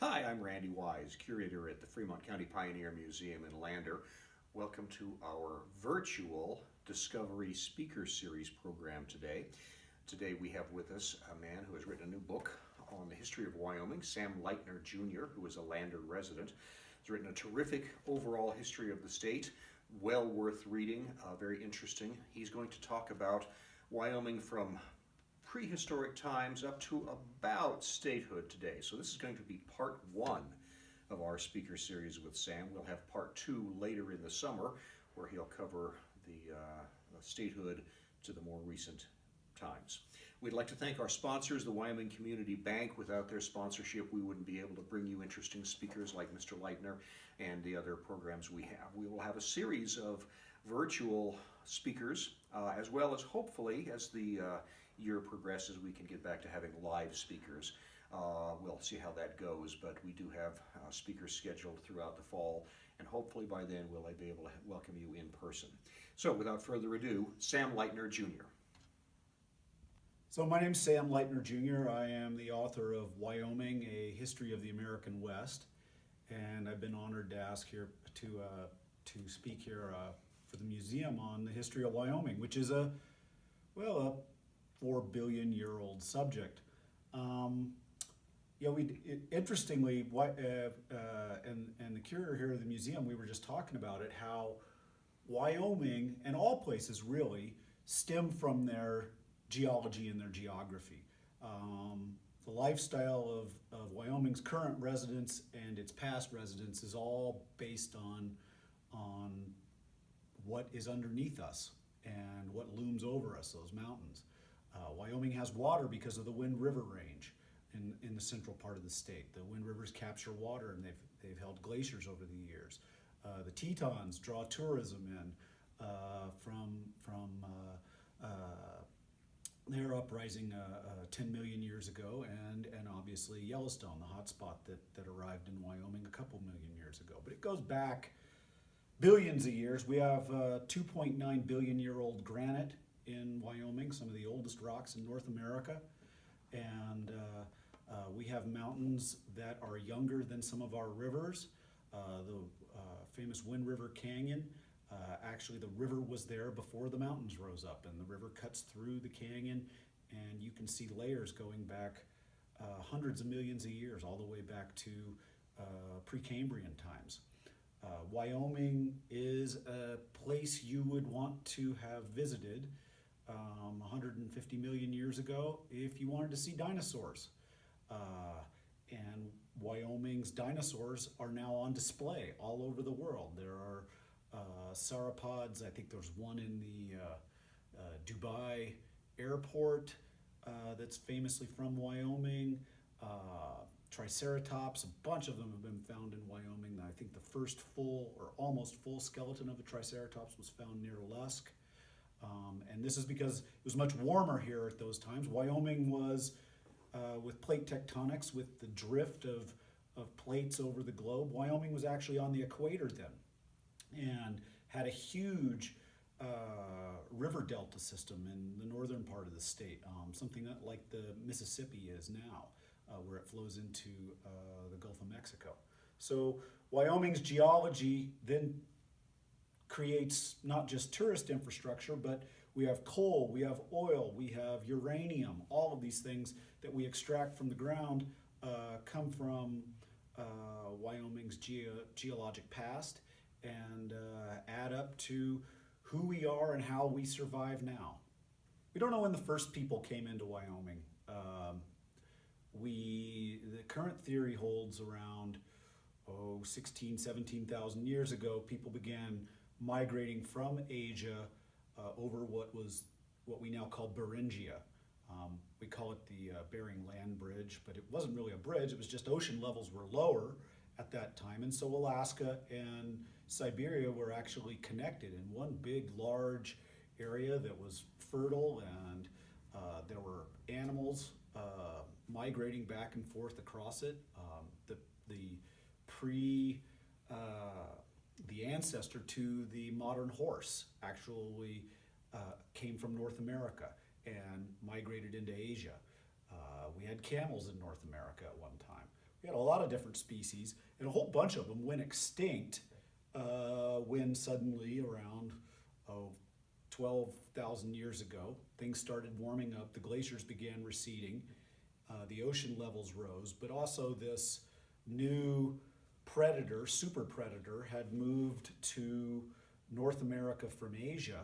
Hi, I'm Randy Wise, curator at the Fremont County Pioneer Museum in Lander. Welcome to our virtual Discovery Speaker Series program today. Today we have with us a man who has written a new book on the history of Wyoming, Sam Lightner Jr., who is a Lander resident. He's written a terrific overall history of the state, well worth reading, very interesting. He's going to talk about Wyoming from prehistoric times up to about statehood today. So this is going to be part one of our speaker series with Sam. We'll have part two later in the summer where he'll cover the statehood to the more recent times. We'd like to thank our sponsors, the Wyoming Community Bank. Without their sponsorship, we wouldn't be able to bring you interesting speakers like Mr. Lightner and the other programs we have. We will have a series of virtual speakers, as well as hopefully, as the year progresses, we can get back to having live speakers. We'll see how that goes, but we do have speakers scheduled throughout the fall, and hopefully by then we'll be able to welcome you in person. So without further ado, Sam Lightner Jr. So my name's Sam Lightner Jr. I am the author of Wyoming, A History of the American West, and I've been honored to ask here to speak here for the museum on the history of Wyoming, which is a 4-billion-year-old subject. Interestingly, and the curator here of the museum, we were just talking about it, how Wyoming, and all places really, stem from their geology and their geography. The lifestyle of Wyoming's current residents and its past residents is all based on what is underneath us and what looms over us, those mountains. Wyoming has water because of the Wind River Range in the central part of the state. The Wind Rivers capture water, and they've held glaciers over the years. The Tetons draw tourism in from their uprising 10 million years ago, and obviously Yellowstone, the hot spot that arrived in Wyoming a couple million years ago. But it goes back billions of years. We have 2.9 billion year old granite in Wyoming, some of the oldest rocks in North America, and we have mountains that are younger than some of our rivers. The famous Wind River Canyon, actually the river was there before the mountains rose up, and the river cuts through the canyon, and you can see layers going back hundreds of millions of years, all the way back to Precambrian times. Wyoming is a place you would want to have visited 150 million years ago if you wanted to see dinosaurs. And Wyoming's dinosaurs are now on display all over the world. There are sauropods. I think there's one in the Dubai airport that's famously from Wyoming. Triceratops, a bunch of them have been found in Wyoming. I think the first full or almost full skeleton of a Triceratops was found near Lusk. And this is because it was much warmer here at those times. Wyoming was, with plate tectonics, with the drift of plates over the globe, Wyoming was actually on the equator then, and had a huge river delta system in the northern part of the state, something that like the Mississippi is now, where it flows into the Gulf of Mexico. So Wyoming's geology then creates not just tourist infrastructure, but we have coal, we have oil, we have uranium. All of these things that we extract from the ground come from Wyoming's geologic past, and add up to who we are and how we survive now. We don't know when the first people came into Wyoming. The current theory holds around 16,000, 17,000 years ago, people began migrating from Asia over what we now call Beringia. We call it the Bering Land Bridge, but it wasn't really a bridge. It was just ocean levels were lower at that time, and so Alaska and Siberia were actually connected in one big, large area that was fertile, and there were animals migrating back and forth across it. The ancestor to the modern horse actually came from North America and migrated into Asia. We had camels in North America at one time. We had a lot of different species, and a whole bunch of them went extinct when suddenly around 12,000 years ago, things started warming up, the glaciers began receding, the ocean levels rose, but also this new predator, super predator, had moved to North America from Asia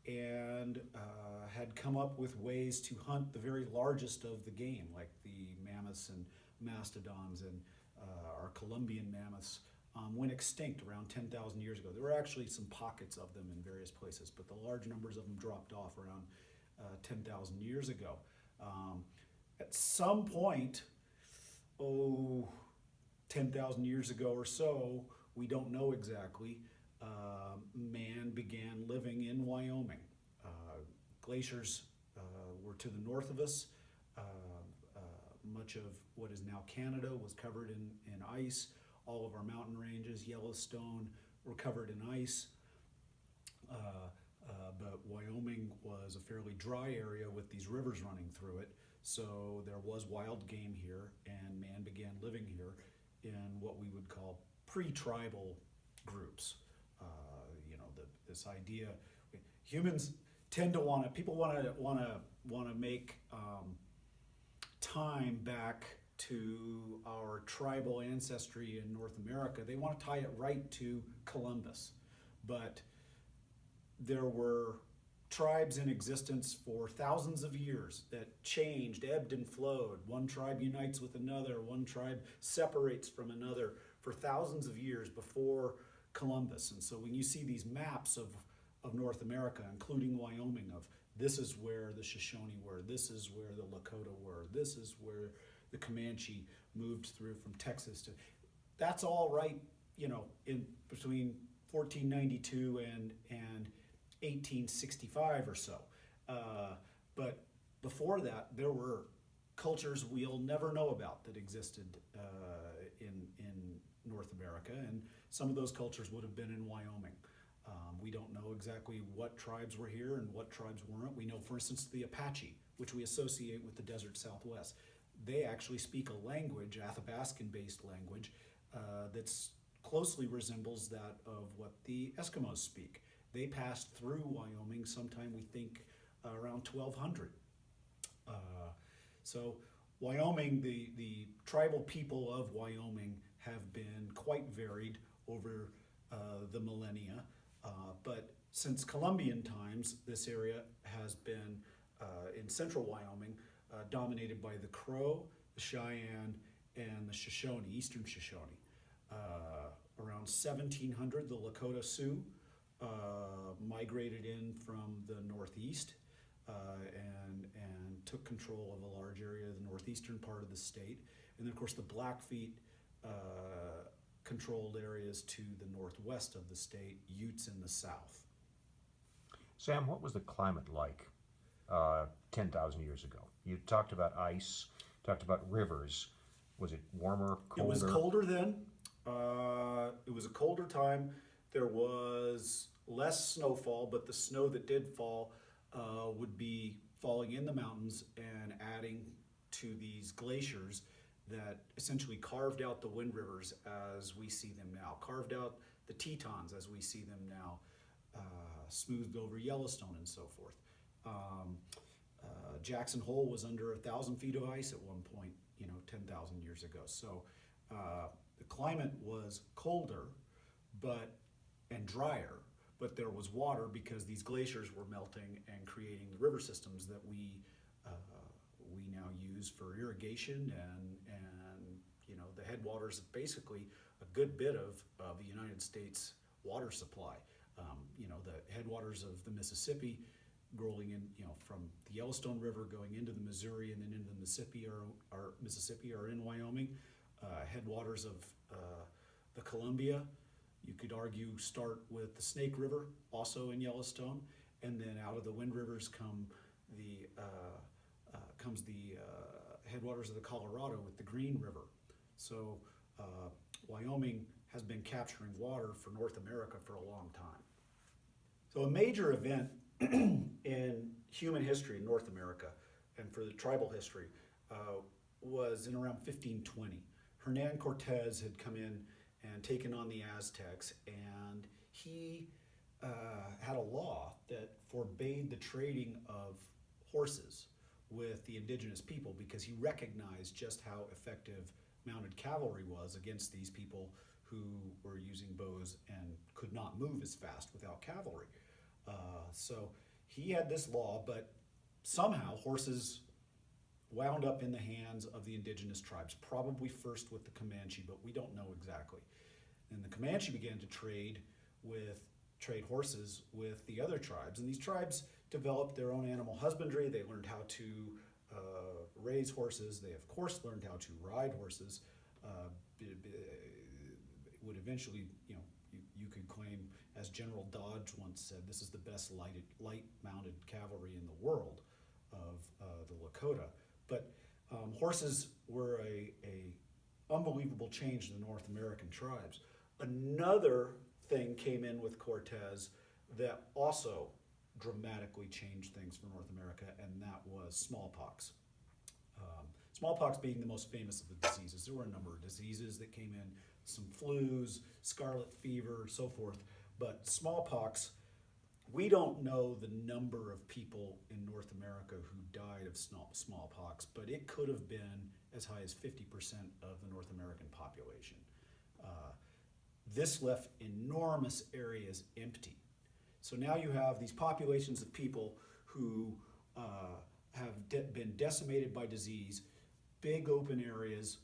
and had come up with ways to hunt the very largest of the game, like the mammoths and mastodons and our Columbian mammoths went extinct around 10,000 years ago. There were actually some pockets of them in various places, but the large numbers of them dropped off around 10,000 years ago. At some point, 10,000 years ago or so, we don't know exactly, man began living in Wyoming. Glaciers were to the north of us. Much of what is now Canada was covered in ice. All of our mountain ranges, Yellowstone, were covered in ice. But Wyoming was a fairly dry area with these rivers running through it. So there was wild game here, and man began living here in what we would call pre-tribal groups. This idea, humans tend to people want to make time back to our tribal ancestry in North America. They want to tie it right to Columbus, but there were tribes in existence for thousands of years that changed, ebbed and flowed. One tribe unites with another, one tribe separates from another for thousands of years before Columbus. And so when you see these maps of North America, including Wyoming, of this is where the Shoshone were, this is where the Lakota were, this is where the Comanche moved through from Texas to, that's all right, in between 1492 and 1865 or so. But before that, there were cultures we'll never know about that existed in North America, and some of those cultures would have been in Wyoming. We don't know exactly what tribes were here and what tribes weren't. We know, for instance, the Apache, which we associate with the desert Southwest. They actually speak a language, Athabascan-based language, that closely resembles that of what the Eskimos speak. They passed through Wyoming sometime, we think, around 1200. So Wyoming, the tribal people of Wyoming have been quite varied over the millennia. But since Columbian times, this area has been, in central Wyoming, dominated by the Crow, the Cheyenne, and the Shoshone, Eastern Shoshone. Around 1700, the Lakota Sioux migrated in from the northeast and took control of a large area of the northeastern part of the state. And then, of course, the Blackfeet controlled areas to the northwest of the state, Utes in the south. Sam, what was the climate like 10,000 years ago? You talked about ice, talked about rivers. Was it warmer, colder? It was colder then. It was a colder time. There was less snowfall, but the snow that did fall would be falling in the mountains and adding to these glaciers that essentially carved out the wind rivers as we see them now, carved out the Tetons as we see them now, smoothed over Yellowstone and so forth. Jackson Hole was under 1,000 feet of ice at one point, 10,000 years ago. So the climate was colder and drier, but there was water because these glaciers were melting and creating the river systems that we now use for irrigation and the headwaters of basically a good bit of the United States water supply. The headwaters of the Mississippi rolling in, from the Yellowstone River going into the Missouri and then into the Mississippi are in Wyoming. Headwaters of the Columbia, you could argue, start with the Snake River, also in Yellowstone, and then out of the Wind Rivers comes the headwaters of the Colorado with the Green River. So Wyoming has been capturing water for North America for a long time. So a major event in human history in North America and for the tribal history was in around 1520. Hernan Cortez had come in and taken on the Aztecs, and he had a law that forbade the trading of horses with the indigenous people because he recognized just how effective mounted cavalry was against these people who were using bows and could not move as fast without cavalry. So he had this law, but somehow horses wound up in the hands of the indigenous tribes, probably first with the Comanche, but we don't know exactly. And the Comanche began to trade horses with the other tribes, and these tribes developed their own animal husbandry. They learned how to raise horses. They, of course, learned how to ride horses. It would eventually, you could claim, as General Dodge once said, this is the best light-mounted cavalry in the world of the Lakota. But horses were a unbelievable change to the North American tribes. Another thing came in with Cortez that also dramatically changed things for North America, and that was smallpox. Smallpox being the most famous of the diseases. There were a number of diseases that came in, some flus, scarlet fever, so forth. But smallpox, we don't know the number of people in North America who died of smallpox, but it could have been as high as 50% of the North American population. This left enormous areas empty. So now you have these populations of people who have been decimated by disease, big open areas.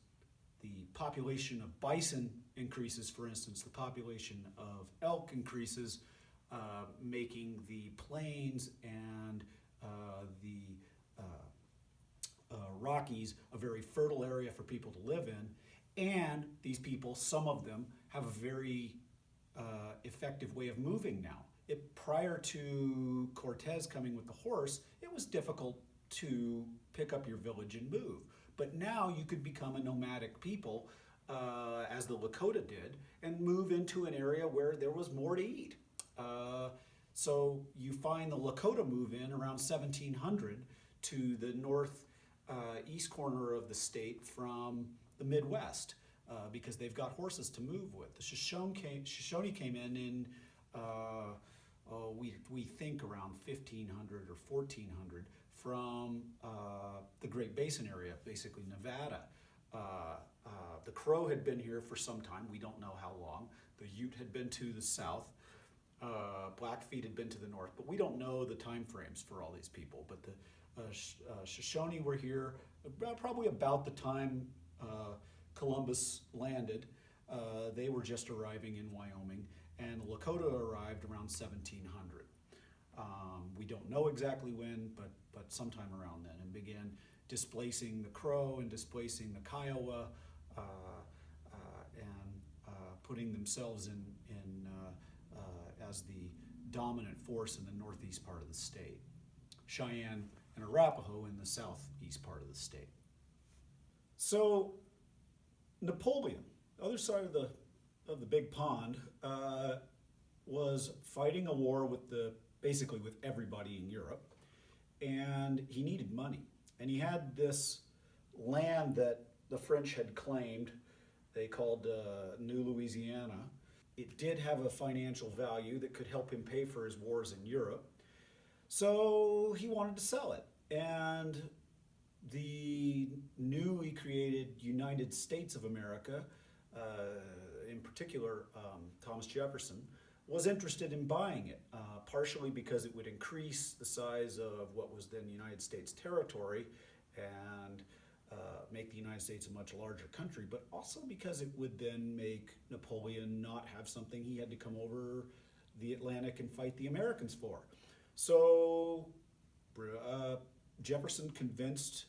The population of bison increases, for instance, the population of elk increases, making the plains and the Rockies a very fertile area for people to live in. And these people, some of them, have a very effective way of moving now. Prior to Cortez coming with the horse, it was difficult to pick up your village and move. But now you could become a nomadic people, as the Lakota did, and move into an area where there was more to eat. So you find the Lakota move in around 1700 to the northeast corner of the state from the Midwest, because they've got horses to move with. The Shoshone came in we think around 1500 or 1400 from the Great Basin area, basically Nevada. The Crow had been here for some time. We don't know how long. The Ute had been to the south. Blackfeet had been to the north, but we don't know the time frames for all these people. But the Shoshone were here probably about the time Columbus landed. They were just arriving in Wyoming, and the Lakota arrived around 1700. We don't know exactly when, but sometime around then, and began displacing the Crow and displacing the Kiowa, and putting themselves in as the dominant force in the northeast part of the state. Cheyenne and Arapaho in the southeast part of the state. So Napoleon, other side of the big pond, was fighting a war with basically with everybody in Europe, and he needed money. And he had this land that the French had claimed, they called New Louisiana. It did have a financial value that could help him pay for his wars in Europe. So he wanted to sell it. And the newly created United States of America, in particular Thomas Jefferson, was interested in buying it, partially because it would increase the size of what was then United States territory and make the United States a much larger country, but also because it would then make Napoleon not have something he had to come over the Atlantic and fight the Americans for. So Jefferson convinced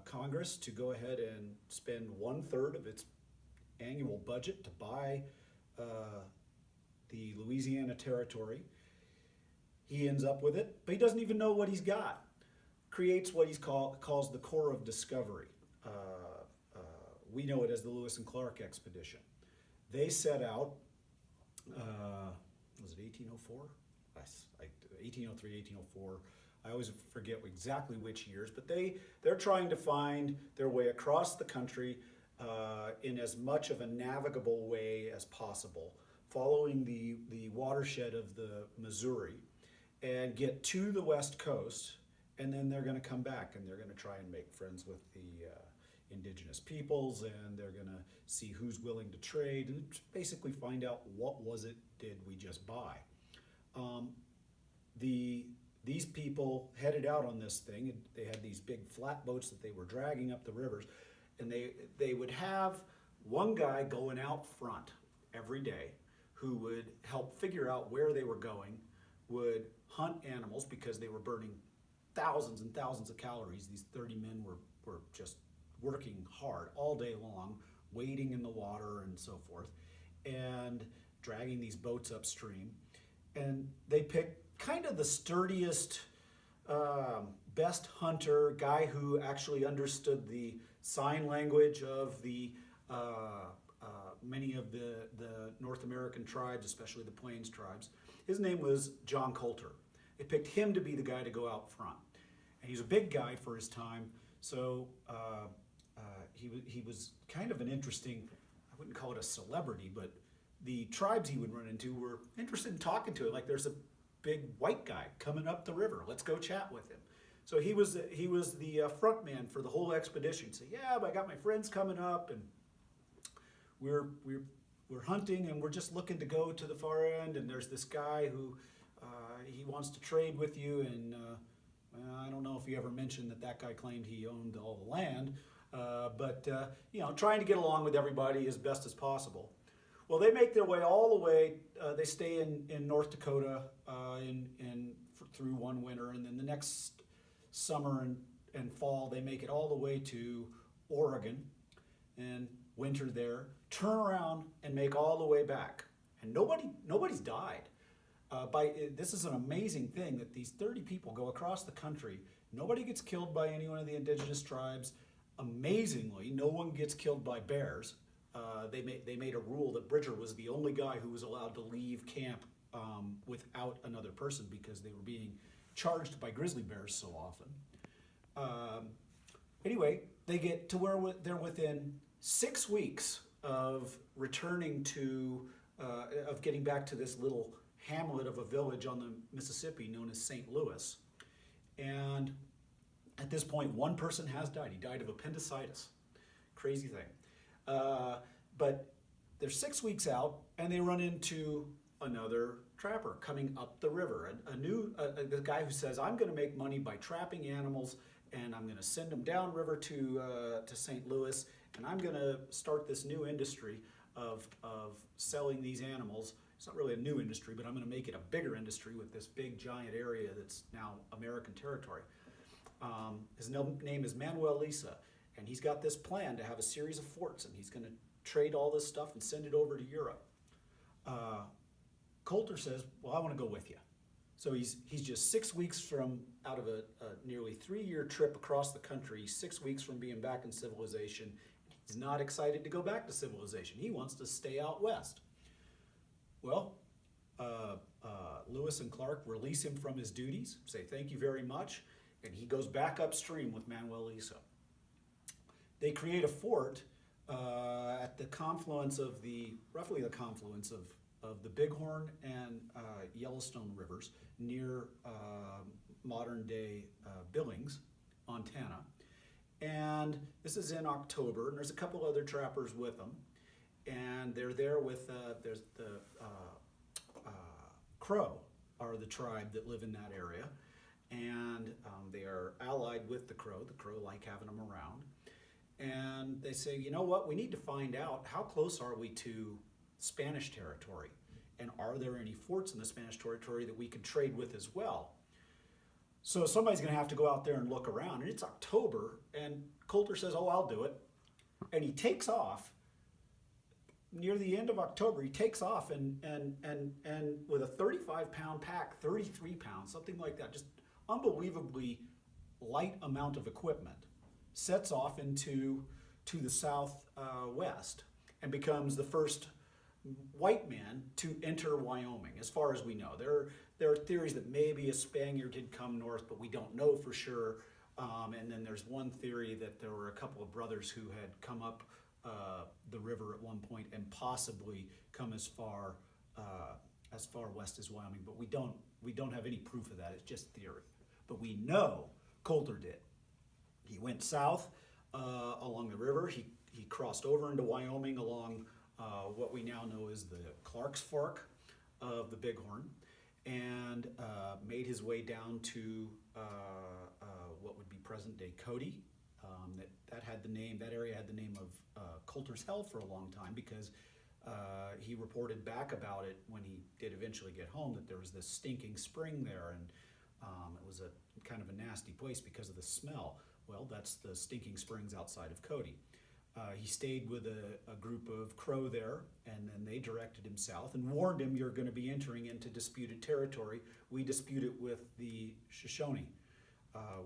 Congress to go ahead and spend 1/3 of its annual budget to buy the Louisiana Territory. He ends up with it, but he doesn't even know what he's got. Creates what he calls the Corps of Discovery. We know it as the Lewis and Clark Expedition. They set out, was it 1804? 1803, 1804. I always forget exactly which years, but they're trying to find their way across the country in as much of a navigable way as possible, following the watershed of the Missouri, and get to the West Coast, and then they're going to come back and they're going to try and make friends with the indigenous peoples, and they're going to see who's willing to trade and basically find out what was it did we just buy. These people headed out on this thing, and they had these big flat boats that they were dragging up the rivers, and they would have one guy going out front every day who would help figure out where they were going, would hunt animals because they were burning thousands and thousands of calories. These 30 men were just working hard all day long, wading in the water and so forth, and dragging these boats upstream. And they picked kind of the sturdiest, best hunter, guy who actually understood the sign language of the many of the North American tribes, especially the Plains tribes. His name was John Colter. They picked him to be the guy to go out front. And he's a big guy for his time, so he was kind of an interesting, I wouldn't call it a celebrity, but the tribes he would run into were interested in talking to him. Like, there's a big white guy coming up the river. Let's go chat with him. So he was the front man for the whole expedition. So yeah, but I got my friends coming up, and we're hunting, and we're just looking to go to the far end. And there's this guy who he wants to trade with you, and well, I don't know if he ever mentioned that guy claimed he owned all the land, but trying to get along with everybody as best as possible. Well, they make their way all the way. They stay in North Dakota through one winter, and then the next summer and fall they make it all the way to Oregon and winter there. Turn around and make all the way back, and nobody's died. This is an amazing thing that these 30 people go across the country. Nobody gets killed by any one of the indigenous tribes. Amazingly, no one gets killed by bears. They made a rule that Bridger was the only guy who was allowed to leave camp without another person because they were being charged by grizzly bears so often. Anyway, they get to where they're within 6 weeks of returning of getting back to this little hamlet of a village on the Mississippi known as St. Louis. And at this point, one person has died. He died of appendicitis. Crazy thing. But they're 6 weeks out, and they run into another trapper coming up the river. The guy who says, I'm going to make money by trapping animals, and I'm going to send them downriver to St. Louis, and I'm going to start this new industry of selling these animals. It's not really a new industry, but I'm going to make it a bigger industry with this big giant area that's now American territory. His name is Manuel Lisa, and he's got this plan to have a series of forts, and he's going to trade all this stuff and send it over to Europe. Colter says, well, I want to go with you. So he's just 6 weeks out of a nearly 3-year trip across the country. He's 6 weeks from being back in civilization. He's not excited to go back to civilization. He wants to stay out west. Well, Lewis and Clark release him from his duties, say thank you very much, and he goes back upstream with Manuel Lisa. They create a fort at the confluence of roughly the confluence of the Bighorn and Yellowstone rivers near modern day Billings, Montana. And this is in October, and there's a couple other trappers with them. And they're there with, there's the Crow are the tribe that live in that area. And they are allied with the Crow. The Crow like having them around. And they say, you know what, we need to find out how close are we to Spanish territory? And are there any forts in the Spanish territory that we could trade with as well? So somebody's going to have to go out there and look around. And it's October, and Colter says, oh, I'll do it. And he takes off. Near the end of October, he takes off and with a 35-pound pack, 33 pounds, something like that, just unbelievably light amount of equipment, sets off to the southwest and becomes the first white man to enter Wyoming, as far as we know. there are theories that maybe a Spaniard had come north, but we don't know for sure. And then there's one theory that there were a couple of brothers who had come up the river at one point and possibly come as far west as Wyoming, but we don't have any proof of that. It's just theory. But we know Coulter did. He went south along the river. He crossed over into Wyoming along what we now know as the Clark's Fork of the Bighorn, and made his way down to what would be present-day Cody. That area had the name of Coulter's Hell for a long time because he reported back about it when he did eventually get home that there was this stinking spring there, and it was a kind of a nasty place because of the smell. Well, that's the stinking springs outside of Cody. He stayed with a group of Crow there, and then they directed him south and warned him, you're going to be entering into disputed territory. We dispute it with the Shoshone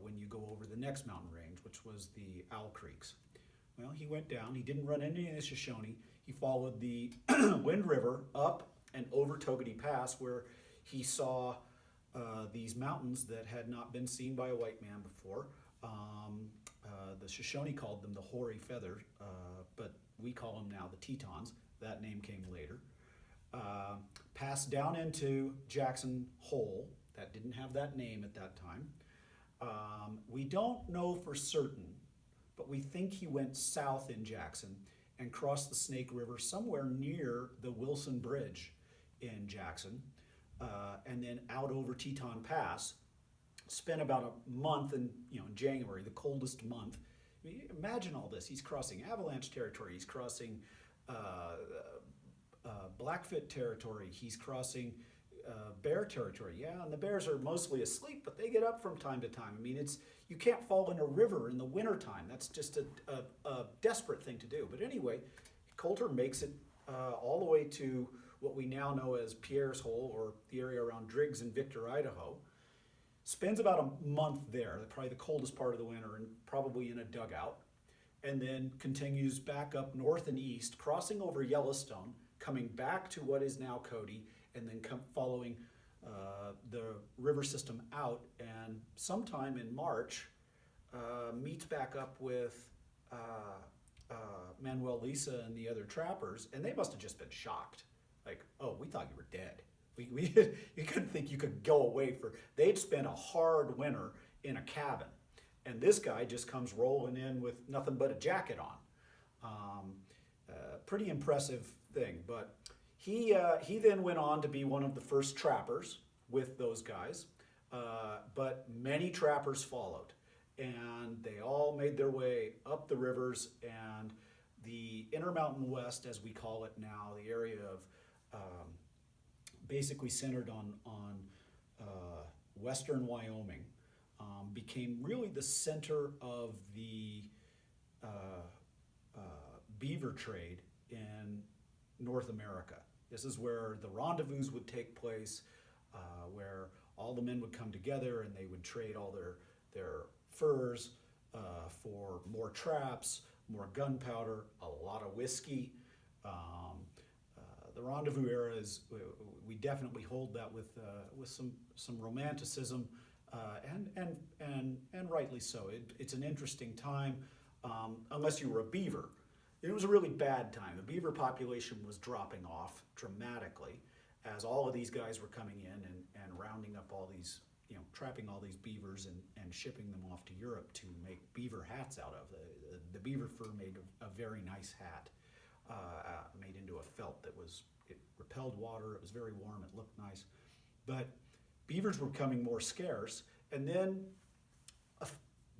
when you go over the next mountain range, which was the Owl Creeks. Well, he went down. He didn't run into the Shoshone. He followed the Wind River up and over Togety Pass, where he saw these mountains that had not been seen by a white man before. The Shoshone called them the Hoary Feather, but we call them now the Tetons. That name came later. Passed down into Jackson Hole. That didn't have that name at that time. We don't know for certain, but we think he went south in Jackson and crossed the Snake River somewhere near the Wilson Bridge in Jackson, and then out over Teton Pass. Spent about a month in January, the coldest month. I mean, imagine all this. He's crossing avalanche territory. He's crossing Blackfoot territory. He's crossing bear territory. Yeah, and the bears are mostly asleep, but they get up from time to time. I mean, you can't fall in a river in the wintertime. That's just a desperate thing to do. But anyway, Coulter makes it all the way to what we now know as Pierre's Hole, or the area around Driggs and Victor, Idaho. Spends about a month there, probably the coldest part of the winter, and probably in a dugout, and then continues back up north and east, crossing over Yellowstone, coming back to what is now Cody, and then following the river system out, and sometime in March meets back up with Manuel Lisa and the other trappers, and they must have just been shocked. Like, oh, we thought you were dead. You couldn't think you could go away they'd spent a hard winter in a cabin, and this guy just comes rolling in with nothing but a jacket on. Pretty impressive thing, but he then went on to be one of the first trappers with those guys, but many trappers followed, and they all made their way up the rivers, and the Intermountain West, as we call it now, the area of basically centered on western Wyoming, became really the center of the beaver trade in North America. This is where the rendezvous would take place, where all the men would come together and they would trade all their furs for more traps, more gunpowder, a lot of whiskey. The rendezvous era we definitely hold that with some romanticism, and rightly so. It's an interesting time, unless you were a beaver. It was a really bad time. The beaver population was dropping off dramatically as all of these guys were coming in and rounding up all these, trapping all these beavers and shipping them off to Europe to make beaver hats out of. The beaver fur made a very nice hat, made into a felt it repelled water, it was very warm, it looked nice. But beavers were becoming more scarce, and then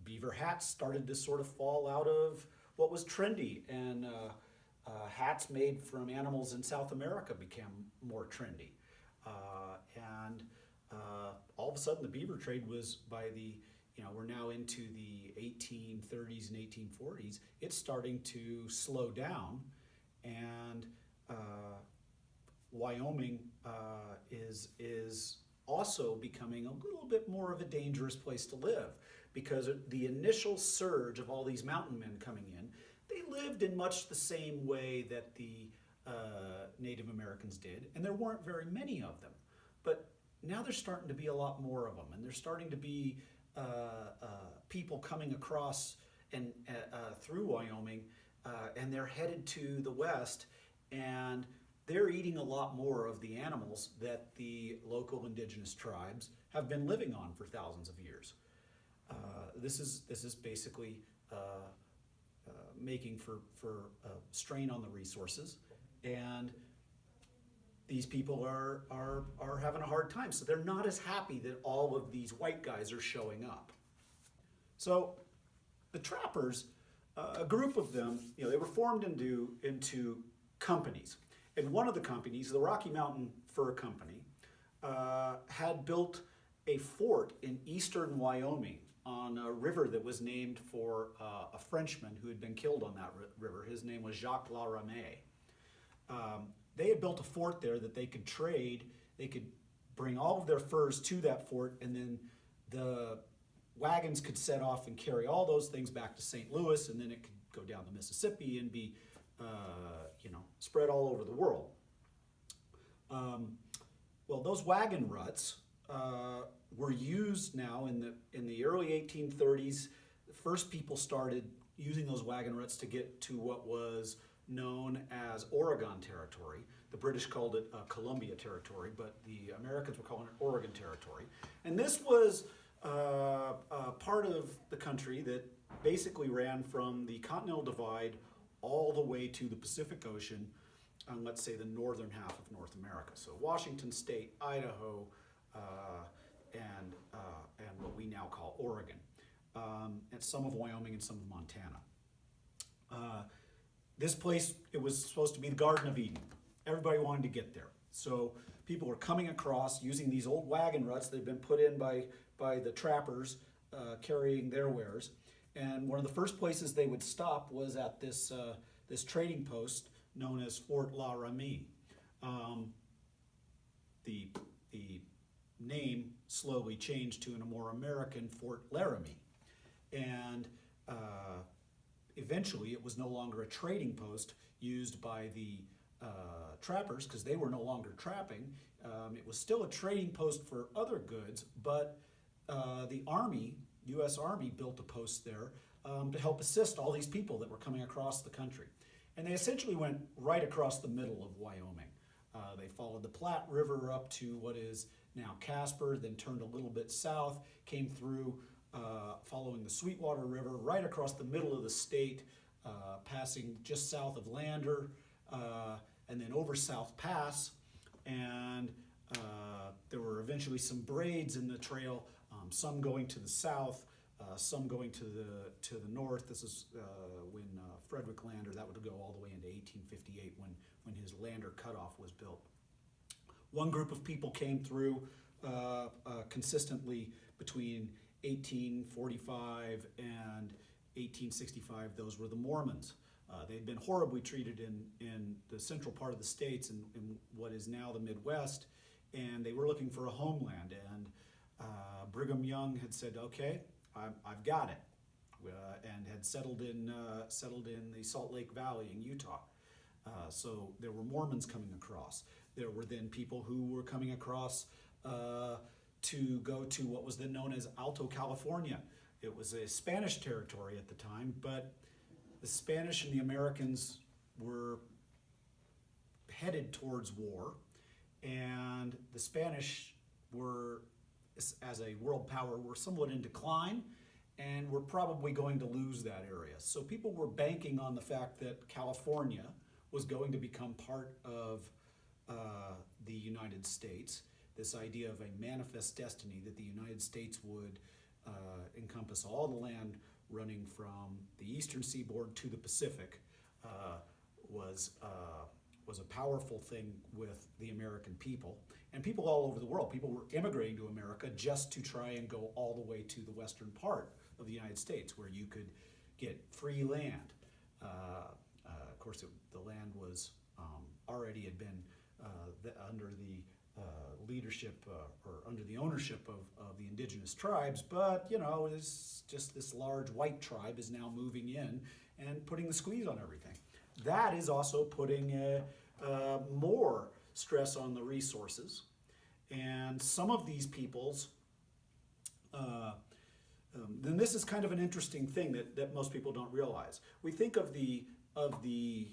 beaver hats started to sort of fall out of what was trendy, and hats made from animals in South America became more trendy. And all of a sudden the beaver trade was we're now into the 1830s and 1840s, it's starting to slow down, and Wyoming is also becoming a little bit more of a dangerous place to live, because the initial surge of all these mountain men coming in, they lived in much the same way that the Native Americans did, and there weren't very many of them. But now there's starting to be a lot more of them, and there's starting to be people coming across and through Wyoming, and they're headed to the west, and they're eating a lot more of the animals that the local indigenous tribes have been living on for thousands of years. This is basically making for strain on the resources, and these people are having a hard time. So they're not as happy that all of these white guys are showing up. So the trappers, a group of them, they were formed into companies. And one of the companies, the Rocky Mountain Fur Company, had built a fort in eastern Wyoming on a river that was named for a Frenchman who had been killed on that river. His name was Jacques La Ramée. They had built a fort there that they could trade. They could bring all of their furs to that fort, and then the wagons could set off and carry all those things back to St. Louis, and then it could go down the Mississippi and be spread all over the world. Well, those wagon ruts were used now in the early 1830s. The first people started using those wagon ruts to get to what was known as Oregon Territory. The British called it Columbia Territory, but the Americans were calling it Oregon Territory. And this was part of the country that basically ran from the Continental Divide all the way to the Pacific Ocean on, let's say, the northern half of North America. So Washington State, Idaho, and what we now call Oregon, and some of Wyoming and some of Montana. This place, it was supposed to be the Garden of Eden. Everybody wanted to get there. So people were coming across using these old wagon ruts that had been put in by the trappers carrying their wares. And one of the first places they would stop was at this trading post known as Fort La Ramée. The name slowly changed to a more American Fort Laramie. And eventually it was no longer a trading post used by the trappers because they were no longer trapping. It was still a trading post for other goods, but the Army, U.S. Army, built a post there to help assist all these people that were coming across the country. And they essentially went right across the middle of Wyoming. They followed the Platte River up to what is now Casper, then turned a little bit south, came through following the Sweetwater River right across the middle of the state, passing just south of Lander, and then over South Pass. And there were eventually some braids in the trail, some going to the south, some going to the north. This is when Frederick Lander, that would go all the way into 1858 when his Lander cutoff was built. One group of people came through consistently between 1845 and 1865. Those were the Mormons. They'd been horribly treated in the central part of the states in what is now the Midwest, and they were looking for a homeland. And Brigham Young had said, "Okay, I've got it," and had settled in the Salt Lake Valley in Utah. So there were Mormons coming across. There were then people who were coming across to go to what was then known as Alto California. It was a Spanish territory at the time, but the Spanish and the Americans were headed towards war, and the Spanish were, as a world power, were somewhat in decline, and were probably going to lose that area. So people were banking on the fact that California was going to become part of the United States. This idea of a manifest destiny that the United States would encompass all the land running from the eastern seaboard to the Pacific was a powerful thing with the American people. And people all over the world. People were immigrating to America just to try and go all the way to the western part of the United States where you could get free land. Of course, the land was already had been under the leadership or under the ownership of the indigenous tribes, but it's just this large white tribe is now moving in and putting the squeeze on everything. That is also putting more stress on the resources, And some of these peoples, then this is kind of an interesting thing that most people don't realize. We think of the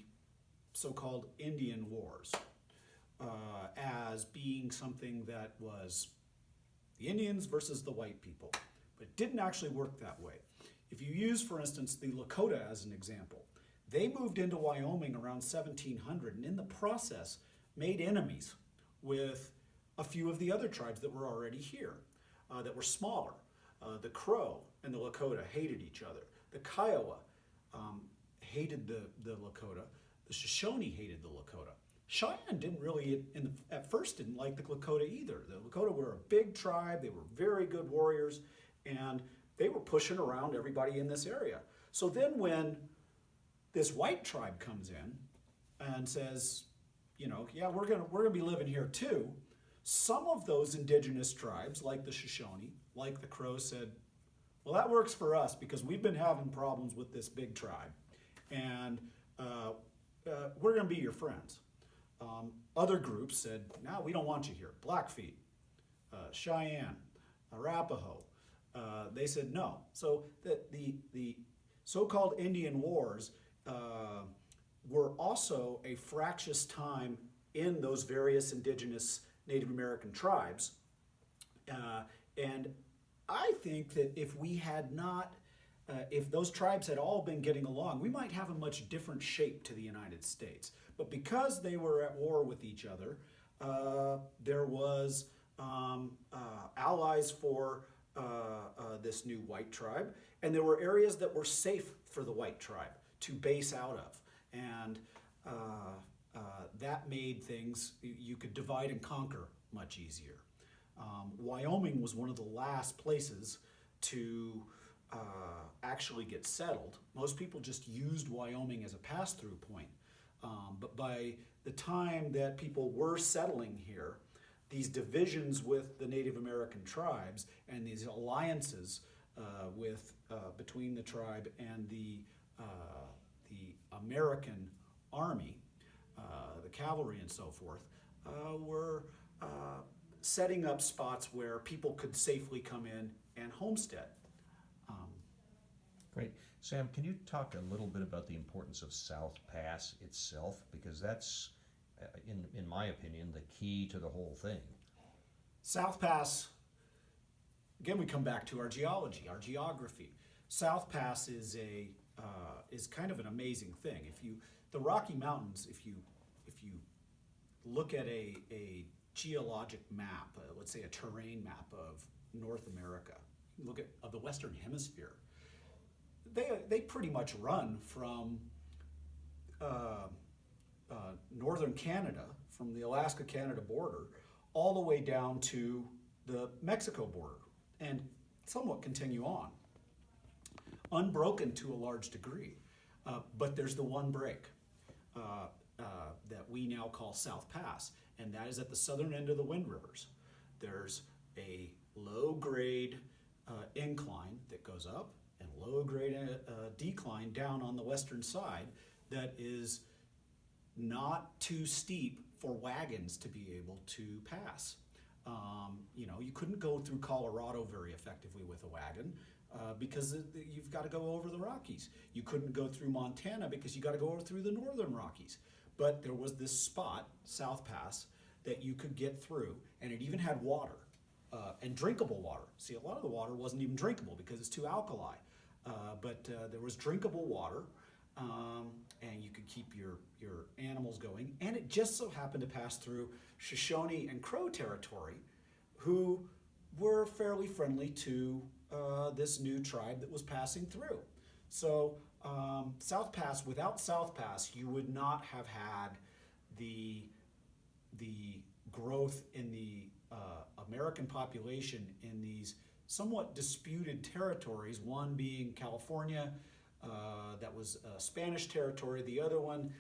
so-called Indian Wars as being something that was the Indians versus the white people, but it didn't actually work that way. If you use, for instance, the Lakota as an example, they moved into Wyoming around 1700 and in the process made enemies with a few of the other tribes that were already here, that were smaller. The Crow and the Lakota hated each other. The Kiowa hated the Lakota. The Shoshone hated the Lakota. Cheyenne didn't really, at first, didn't like the Lakota either. The Lakota were a big tribe. They were very good warriors, and they were pushing around everybody in this area. So then when this white tribe comes in and says, you know, yeah, we're gonna be living here too, some of those indigenous tribes, like the Shoshone, like the Crow, said, well, that works for us because we've been having problems with this big tribe, and we're going to be your friends. Other groups said, no, we don't want you here. Blackfeet, Cheyenne, Arapaho, they said no. So the so-called Indian Wars were also a fractious time in those various indigenous Native American tribes. And I think that if we had not, if those tribes had all been getting along, we might have a much different shape to the United States. But because they were at war with each other, there was allies for this new white tribe, and there were areas that were safe for the white tribe to base out of. And that made things, you could divide and conquer much easier. Wyoming was one of the last places to actually get settled. Most people just used Wyoming as a pass-through point. But by the time that people were settling here, these divisions with the Native American tribes and these alliances between the tribe and the American army, the cavalry and so forth, were setting up spots where people could safely come in and homestead. Great. Sam, can you talk a little bit about the importance of South Pass itself? Because that's, in my opinion, the key to the whole thing. South Pass, again, we come back to our geology, our geography. South Pass is kind of an amazing thing. The Rocky Mountains, if you look at a geologic map, let's say a terrain map of North America, look at the Western Hemisphere, they pretty much run from northern Canada, from the Alaska-Canada border, all the way down to the Mexico border, and somewhat continue on, unbroken to a large degree. But there's the one break that we now call South Pass, and that is at the southern end of the Wind Rivers. There's a low-grade incline that goes up and low-grade decline down on the western side that is not too steep for wagons to be able to pass. You couldn't go through Colorado very effectively with a wagon because you've got to go over the Rockies. You couldn't go through Montana because you got to go through the northern Rockies. But there was this spot, South Pass, that you could get through, and it even had water and drinkable water. See, a lot of the water wasn't even drinkable because it's too alkali, but there was drinkable water, and you could keep your animals going. And it just so happened to pass through Shoshone and Crow territory, who were fairly friendly to this new tribe that was passing through. So South Pass, without South Pass, you would not have had the growth in the American population in these somewhat disputed territories, one being California, that was Spanish territory, the other one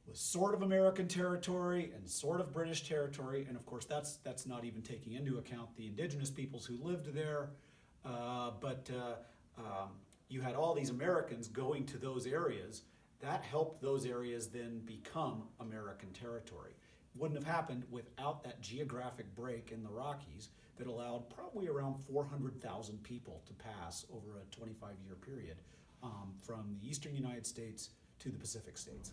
was sort of American territory and sort of British territory, and of course that's not even taking into account the indigenous peoples who lived there, but you had all these Americans going to those areas. That helped those areas then become American territory. wouldn't have happened without that geographic break in the Rockies that allowed probably around 400,000 people to pass over a 25-year period from the eastern United States to the Pacific states.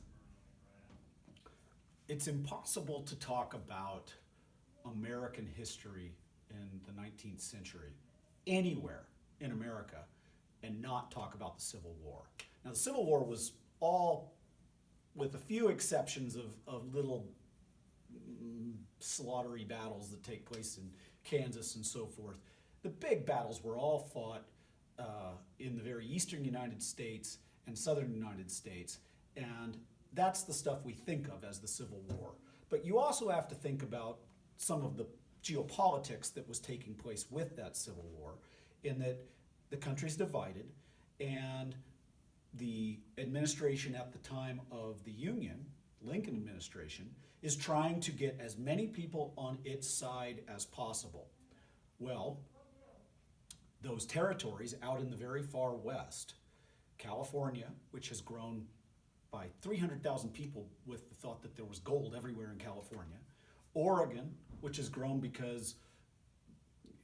It's impossible to talk about American history in the 19th century anywhere in America and not talk about the Civil War. Now, the Civil War was all, with a few exceptions of little slaughtery battles that take place in Kansas and so forth, the big battles were all fought in the very eastern United States and southern United States, and that's the stuff we think of as the Civil War. But you also have to think about some of the geopolitics that was taking place with that Civil War, in that the country's divided, and the administration at the time of the Union, Lincoln administration, is trying to get as many people on its side as possible. Well, those territories out in the very far west, California, which has grown by 300,000 people with the thought that there was gold everywhere in California, Oregon, which has grown because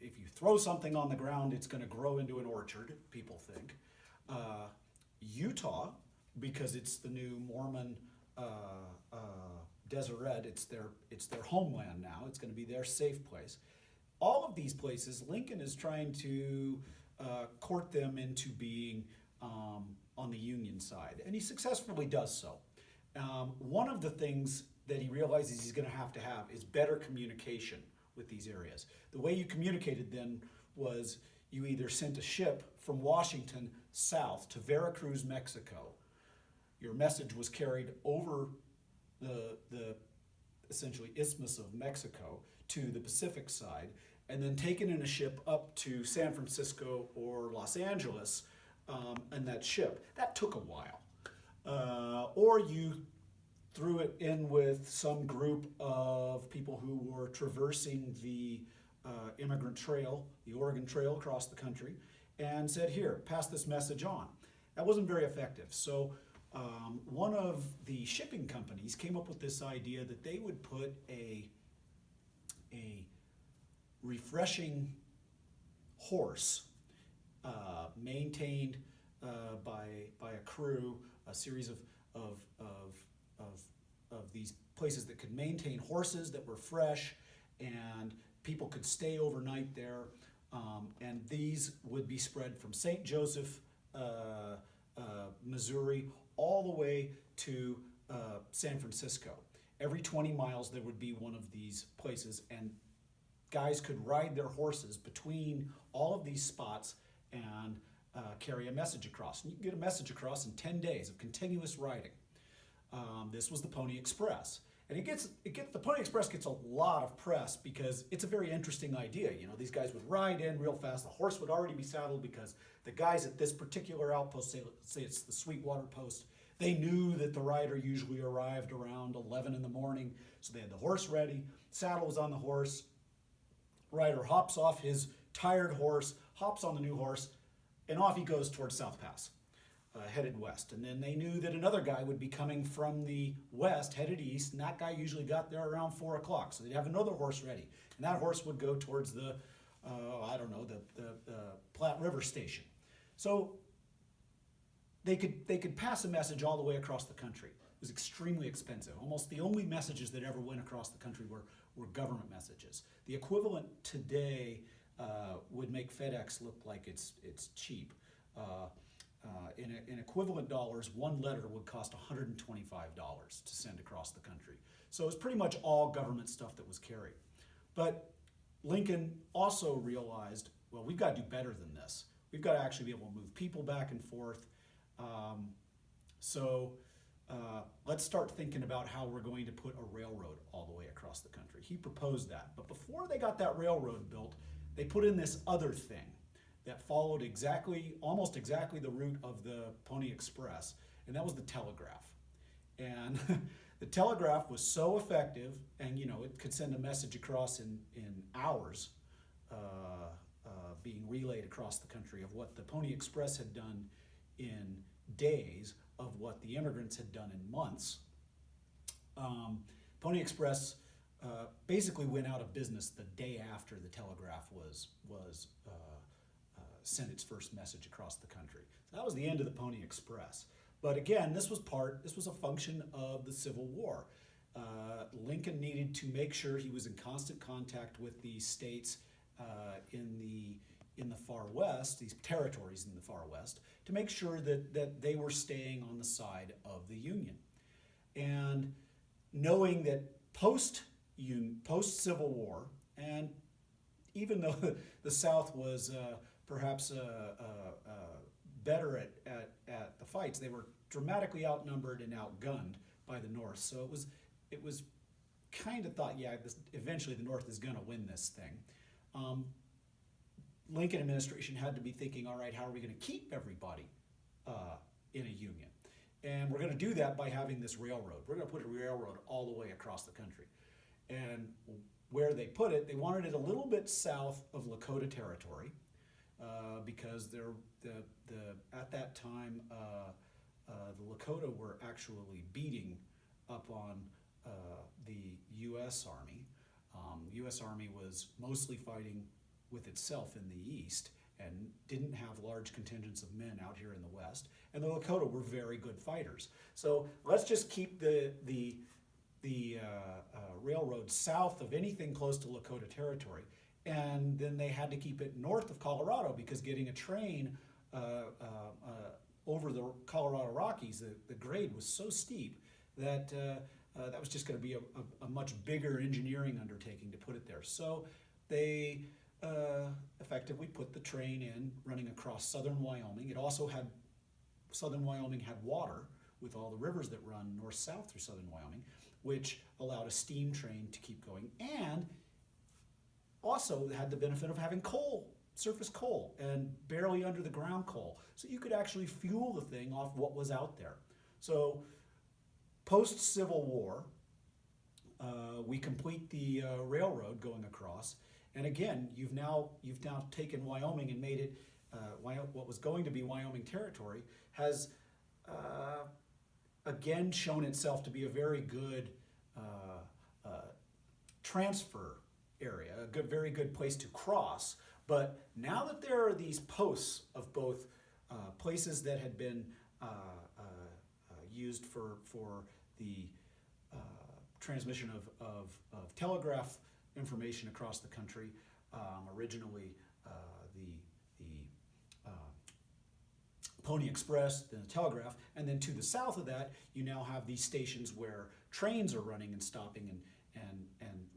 if you throw something on the ground, it's going to grow into an orchard, people think. Utah, because it's the new Mormon Deseret, it's their homeland now. It's going to be their safe place. All of these places, Lincoln is trying to court them into being on the Union side, and he successfully does so. One of the things that he realizes he's going to have is better communication with these areas. The way you communicated then was you either sent a ship from Washington south to Veracruz, Mexico. Your message was carried over the essentially Isthmus of Mexico to the Pacific side, and then taken in a ship up to San Francisco or Los Angeles, and that ship. That took a while. Or you threw it in with some group of people who were traversing the immigrant trail, the Oregon Trail across the country, and said, here, pass this message on. That wasn't very effective. So one of the shipping companies came up with this idea that they would put a refreshing horse maintained by a crew, a series of these places that could maintain horses that were fresh, and people could stay overnight there. And these would be spread from St. Joseph, Missouri, all the way to San Francisco. Every 20 miles there would be one of these places, and guys could ride their horses between all of these spots and carry a message across. And you can get a message across in 10 days of continuous riding. This was the Pony Express. And the Pony Express gets a lot of press because it's a very interesting idea. You know, these guys would ride in real fast. The horse would already be saddled because the guys at this particular outpost, say it's the Sweetwater Post, they knew that the rider usually arrived around 11 in the morning. So they had the horse ready, saddle was on the horse, rider hops off his tired horse, hops on the new horse, and off he goes towards South Pass, headed west. And then they knew that another guy would be coming from the west, headed east, and that guy usually got there around 4 o'clock. So they'd have another horse ready. And that horse would go towards the Platte River Station. So they could pass a message all the way across the country. It was extremely expensive. Almost the only messages that ever went across the country were government messages. The equivalent today would make FedEx look like it's cheap. In equivalent dollars, one letter would cost $125 to send across the country. So it was pretty much all government stuff that was carried. But Lincoln also realized, well, we've got to do better than this. We've got to actually be able to move people back and forth. Let's start thinking about how we're going to put a railroad all the way across the country. He proposed that. But before they got that railroad built, they put in this other thing that followed almost exactly the route of the Pony Express, and that was the telegraph. And the telegraph was so effective, and it could send a message across in hours, being relayed across the country, of what the Pony Express had done in days, of what the immigrants had done in months. Pony Express basically went out of business the day after the telegraph was sent its first message across the country. So that was the end of the Pony Express. But again, this was a function of the Civil War. Lincoln needed to make sure he was in constant contact with the states in the far west, these territories in the far west, to make sure that they were staying on the side of the Union. And knowing that post-Civil War, and even though the South was perhaps better at the fights, they were dramatically outnumbered and outgunned by the North. So it was kind of thought, yeah, eventually the North is going to win this thing. Lincoln administration had to be thinking, all right, how are we going to keep everybody in a union? And we're going to do that by having this railroad. We're going to put a railroad all the way across the country. And where they put it, they wanted it a little bit south of Lakota territory because at that time the Lakota were actually beating up on the U.S. Army. U.S. Army was mostly fighting with itself in the east and didn't have large contingents of men out here in the west. And the Lakota were very good fighters. So let's just keep the railroad south of anything close to Lakota territory. And then they had to keep it north of Colorado because getting a train over the Colorado Rockies, the grade was so steep that that was just going to be a much bigger engineering undertaking to put it there. So they effectively put the train in running across southern Wyoming. It also had, southern Wyoming had water with all the rivers that run north-south through southern Wyoming, which allowed a steam train to keep going, and also had the benefit of having coal, surface coal, and barely under the ground coal. So you could actually fuel the thing off what was out there. So post-Civil War, we complete the railroad going across, and again, you've now taken Wyoming and made it what was going to be Wyoming territory has again shown itself to be a very good transfer area, very good place to cross. But now that there are these posts of both places that had been used for the transmission of telegraph information across the country, originally the Pony Express, then the telegraph, and then to the south of that, you now have these stations where trains are running and stopping and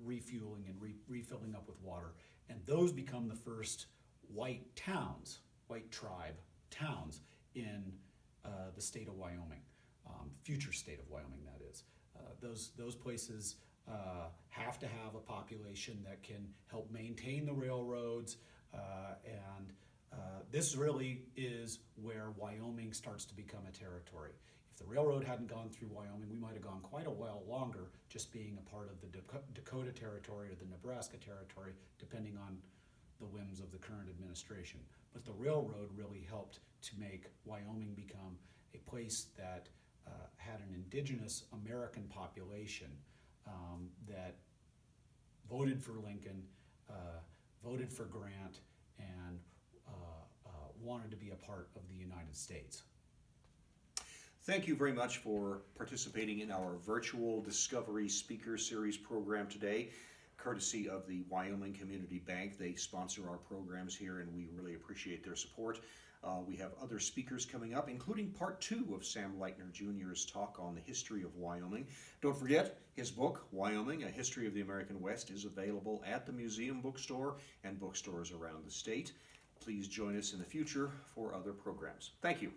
refueling and refilling up with water, and those become the first white tribe towns in the state of Wyoming, future state of Wyoming, that is. Those places have to have a population that can help maintain the railroads, and this really is where Wyoming starts to become a territory. If the railroad hadn't gone through Wyoming, we might have gone quite a while longer just being a part of the Dakota territory or the Nebraska territory, depending on the whims of the current administration. But the railroad really helped to make Wyoming become a place that had an indigenous American population that voted for Lincoln, voted for Grant, and wanted to be a part of the United States. Thank you very much for participating in our virtual Discovery Speaker Series program today, courtesy of the Wyoming Community Bank. They sponsor our programs here, and we really appreciate their support. We have other speakers coming up, including part 2 of Sam Lightner Jr.'s talk on the history of Wyoming. Don't forget, his book, Wyoming, A History of the American West, is available at the Museum Bookstore and bookstores around the state. Please join us in the future for other programs. Thank you.